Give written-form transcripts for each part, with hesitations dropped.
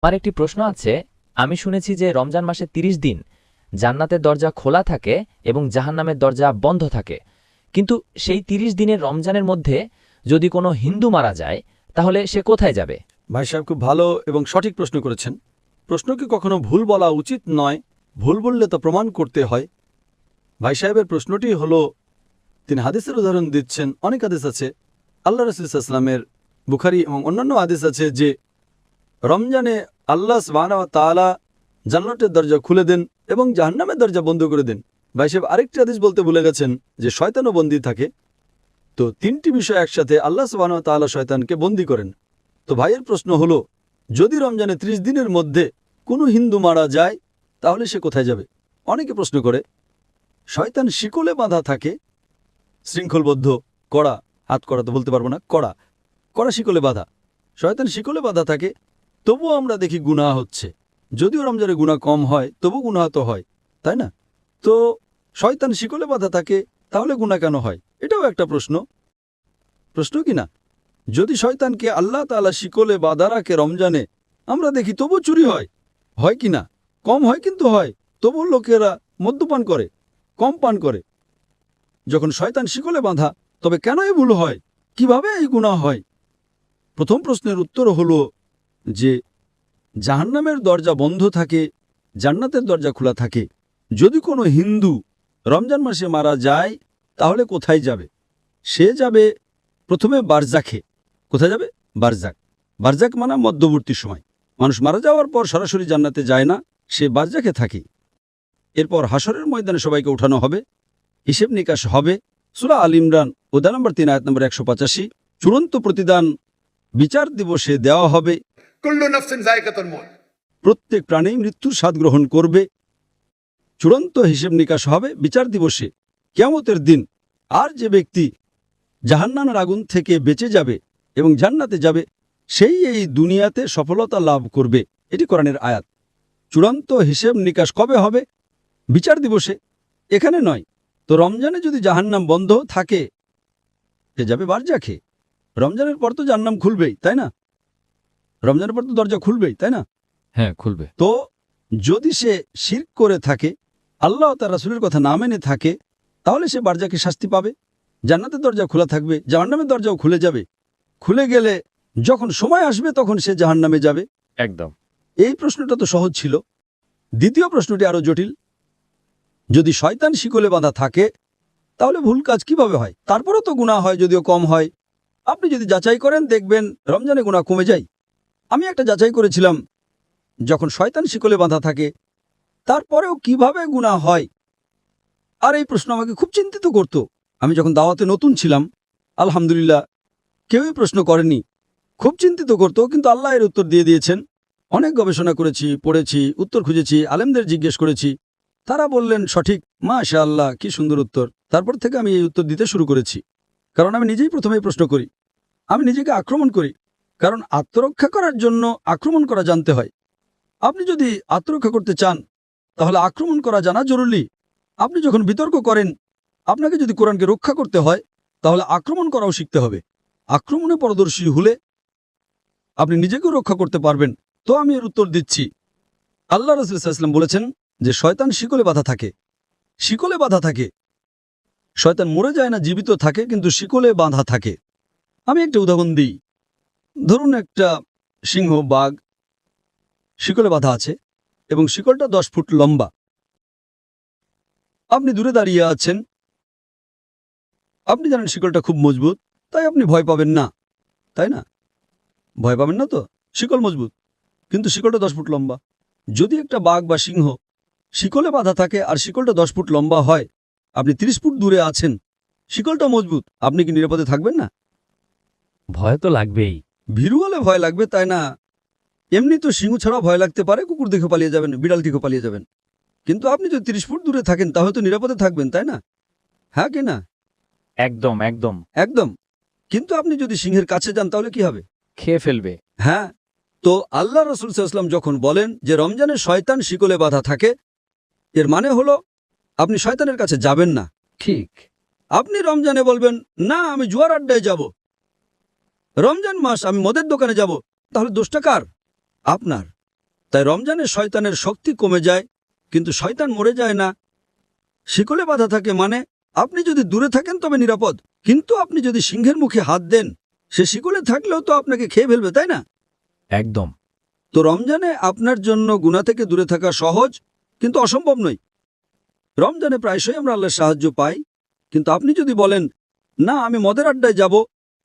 আমার একটি প্রশ্ন আছে। আমি শুনেছি যে রমজান মাসে ৩০ দিন জান্নাতের দরজা খোলা থাকে এবং জাহান্নামের দরজা বন্ধ থাকে, কিন্তু সেই ৩০ দিনের রমজানের মধ্যে যদি কোনো হিন্দু মারা যায় তাহলে সে কোথায় যাবে? ভাই সাহেব খুব ভালো এবং সঠিক প্রশ্ন করেছেন। প্রশ্নকে কখনো ভুল বলা উচিত নয়, ভুল বললে তা প্রমাণ করতে হয়। ভাই সাহেবের প্রশ্নটি হলো, তিনি হাদিসের উদাহরণ দিচ্ছেন। অনেক হাদিস আছে আল্লাহ রাসূল সাল্লাল্লাহু আলাইহি ওয়াসাল্লামের, বুখারী এবং অন্যান্য হাদিস আছে যে রমজানে আল্লাহ সুবহানাহু ওয়া তাআলা জান্নাতের দরজা খুলে দেন এবং জাহান্নামের দরজা বন্ধ করে দেন। ভাই সাহেব আরেকটি হাদিস বলতে ভুলে গেছেন যে শয়তানও বন্দী থাকে। তো তিনটি বিষয় একসাথে, আল্লাহ সুবহানাহু ওয়া তাআলা শয়তানকে বন্দী করেন। তো ভাইয়ের প্রশ্ন হলো, যদি রমজানে ৩০ দিনের মধ্যে কোনো হিন্দু মারা যায় তাহলে সে কোথায় যাবে? অনেকে প্রশ্ন করে, শয়তান শিকলে বাঁধা থাকে, শৃঙ্খলবদ্ধ, কড়া, হাত কড়া তো বলতে পারবো না, কড়া কড়া শিকলে বাঁধা। শয়তান শিকলে বাঁধা থাকে, তবুও আমরা দেখি গুনাহ হচ্ছে। যদিও রমজানে গুনাহ কম হয়, তবু গুনাহ তো হয়, তাই না? তো শয়তান শিকলে বাঁধা থাকে, তাহলে গুনাহ কেন হয়? এটাও একটা প্রশ্ন কি না? যদি শয়তানকে আল্লাহ তাআলা শিকলে বাঁধা রাখে রমজানে, আমরা দেখি তবু চুরি হয় কি না? কম হয় কিন্তু হয়। তবু লোকেরা মদ্যপান করে, কম পান করে। যখন শয়তান শিকলে বাঁধা, তবে কেন এই ভুল হয়? কিভাবে এই গুনাহ হয়? প্রথম প্রশ্নের উত্তর হলো যে জাহান্নামের দরজা বন্ধ থাকে, জান্নাতের দরজা খোলা থাকে। যদি কোনো হিন্দু রমজান মাসে মারা যায় তাহলে কোথায় যাবে? সে যাবে প্রথমে বারজাখে। কোথায় যাবে? বারজাক। বারজাক মানে মধ্যবর্তী সময়। মানুষ মারা যাওয়ার পর সরাসরি জান্নাতে যায় না, সে বারজাখে থাকে। এরপর হাসরের ময়দানে সবাইকে উঠানো হবে, হিসেব নিকাশ হবে। সূরা আল ইমরান অধ্যায় নম্বর ৩ আয়াত নম্বর ১৮৫। চূড়ান্ত প্রতিদান বিচার দিবসে দেওয়া হবে। কুল্লু নাফসিন যায়কাতুল মউত। প্রত্যেক প্রাণী মৃত্যুর স্বাদ গ্রহণ করবে। চূড়ান্ত হিসেব নিকাশ হবে বিচার দিবসে, কিয়ামতের দিন। আর যে ব্যক্তি জাহান্নামের আগুন থেকে বেঁচে যাবে এবং জান্নাতে যাবে, সেই এই দুনিয়াতে সফলতা লাভ করবে। এটি কোরআনের আয়াত। চূড়ান্ত হিসেব নিকাশ কবে হবে? বিচার দিবসে, এখানে নয়। তো রমজানে যদি জাহান্নাম বন্ধ থাকে, সে যাবে বারজাখে। রমজানের পর তো জাহান্নাম খুলবেই, তাই না? রমজানের পর তো দরজা খুলবেই, তাই না? হ্যাঁ, খুলবে। তো যদি সে শিরক করে থাকে, আল্লাহ ও তার রাসূলের কথা না মেনে থাকে, তাহলে সে বারজাকে শাস্তি পাবে। জান্নাতের দরজা খোলা থাকবে, জাহান্নামের দরজাও খুলে যাবে। খুলে গেলে যখন সময় আসবে তখন সে জাহান্নামে যাবে। একদম। এই প্রশ্নটা তো সহজ ছিল। দ্বিতীয় প্রশ্নটি আরো জটিল। যদি শয়তান শিকলে বাঁধা থাকে, তাহলে ভুল কাজ কিভাবে হয়? তারপরও তো গুনাহ হয়, যদিও কম হয়। আপনি যদি যাচাই করেন দেখবেন রমজানে গুনাহ কমে যায়। আমি একটা যাচাই করেছিলাম, যখন শয়তান শিকলে বাঁধা থাকে তারপরেও কিভাবে গুনাহ হয়। আর এই প্রশ্ন আমাকে খুব চিন্তিত করত। আমি যখন দাওয়াতে নতুন ছিলাম, আলহামদুলিল্লাহ কেউই প্রশ্ন করেনি, খুব চিন্তিত করত, কিন্তু আল্লাহ এর উত্তর দিয়ে দিয়েছেন। অনেক গবেষণা করেছি, পড়েছি, উত্তর খুঁজেছি, আলেমদের জিজ্ঞেস করেছি, তারা বললেন সঠিক। মাশাআল্লাহ, কি সুন্দর উত্তর। তারপর থেকে আমি এই উত্তর দিতে শুরু করেছি, কারণ আমি নিজেই প্রথমেই প্রশ্ন করি। আমি নিজেকে আক্রমণ করি, কারণ আত্মরক্ষা করার জন্য আক্রমণ করা জানতে হয়। আপনি যদি আত্মরক্ষা করতে চান তাহলে আক্রমণ করা জানা জরুরি। আপনি যখন বিতর্ক করেন, আপনাকে যদি কোরআনকে রক্ষা করতে হয় তাহলে আক্রমণ করাও শিখতে হবে। আক্রমণে পারদর্শী হলে আপনি নিজেকেও রক্ষা করতে পারবেন। তো আমি এর উত্তর দিচ্ছি। আল্লাহ রাসূল সাল্লাল্লাহু আলাইহি ওয়াসাল্লাম বলেছেন যে শয়তান শিকলে বাঁধা থাকে। শিকলে বাঁধা থাকে। শয়তান মরে যায় না, জীবিত থাকে, কিন্তু শিকলে বাঁধা থাকে। আমি একটা উদাহরণ দিই। ধরুন একটা সিংহ, বাঘ শিকলে বাঁধা আছে এবং শিকলটা 10 ফুট লম্বা। আপনি দূরে দাঁড়িয়ে আছেন, আপনি জানেন শিকলটা খুব মজবুত, তাই আপনি ভয় পাবেন না, তাই না? ভয় পাবেন না তো, শিকল মজবুত, কিন্তু শিকলটা 10 ফুট লম্বা। যদি একটা বাঘ বা সিংহ শিকলে বাঁধা থাকে আর শিকলটা 10 ফুট লম্বা হয়, আপনি 30 ফুট দূরে আছেন, শিকলটা মজবুত, আপনি কি নিরাপদে থাকবেন না? ভয় তো লাগবেই। ভীরু হলে ভয় লাগবে, তাই না? এমনি তো সিংহ ছাড়াও ভয় লাগতে পারে, কুকুর দেখে পালিয়ে যাবেন, বিড়াল দেখে পালিয়ে যাবেন। কিন্তু আপনি যদি 30 ফুট দূরে থাকেন তাহলে তো নিরাপদে থাকবেন, তাই না? হ্যাঁ কি না? একদম একদম। একদম। কিন্তু আপনি যদি সিংহের কাছে যান তাহলে কি হবে? খেয়ে ফেলবে। হ্যাঁ। তো আল্লাহ রাসূল সাল্লাল্লাহু আলাইহি ওয়াসাল্লাম যখন বলেন যে রমজানে শয়তান শিকলে বাঁধা থাকে, এর মানে হলো আপনি শয়তানের কাছে যাবেন না। ঠিক। আপনি রমজানে বলবেন, না আমি জুয়ার আড্ডায় যাব, রমজান মাস আমি মদের দোকানে যাব, তাহলে দোষটা কার? আপনার। তাই রমজানে শয়তানের শক্তি কমে যায়, কিন্তু শয়তান মরে যায় না। শিকলে বাধা থাকে মানে আপনি যদি দূরে থাকেন তবে নিরাপদ, কিন্তু আপনি যদি সিংহের মুখে হাত দেন সে শিকলে থাকলেও তো আপনাকে খেয়ে ফেলবে, তাই না? একদম। তো রমজানে আপনার জন্য গুনাহ থেকে দূরে থাকা সহজ, কিন্তু অসম্ভব নয়। রমজানে প্রায়শই আমরা আল্লাহর সাহায্য পাই, কিন্তু আপনি যদি বলেন না আমি মদের আড্ডায় যাব,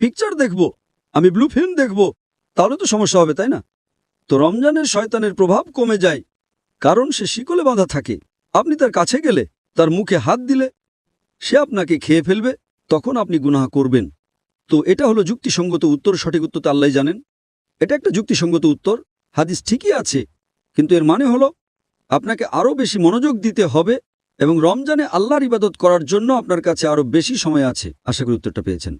পিকচার দেখব, আমি ব্লু ফিল্ম দেখব, তাহলে তো সমস্যা হবে, তাই না? তো রমজানের শয়তানের প্রভাব কমে যায়, কারণ সে শিকলে বাঁধা থাকে। আপনি তার কাছে গেলে, তার মুখে হাত দিলে সে আপনাকে খেয়ে ফেলবে, তখন আপনি গুনাহ করবেন। তো এটা হলো যুক্তিসঙ্গত উত্তর। সঠিক উত্তর তো আল্লাহই জানেন। এটা একটা যুক্তিসঙ্গত উত্তর। হাদিস ঠিকই আছে, কিন্তু এর মানে হলো আপনাকে আরও বেশি মনোযোগ দিতে হবে এবং রমজানে আল্লাহর ইবাদত করার জন্য আপনার কাছে আরও বেশি সময় আছে। আশা করি উত্তরটা পেয়েছেন।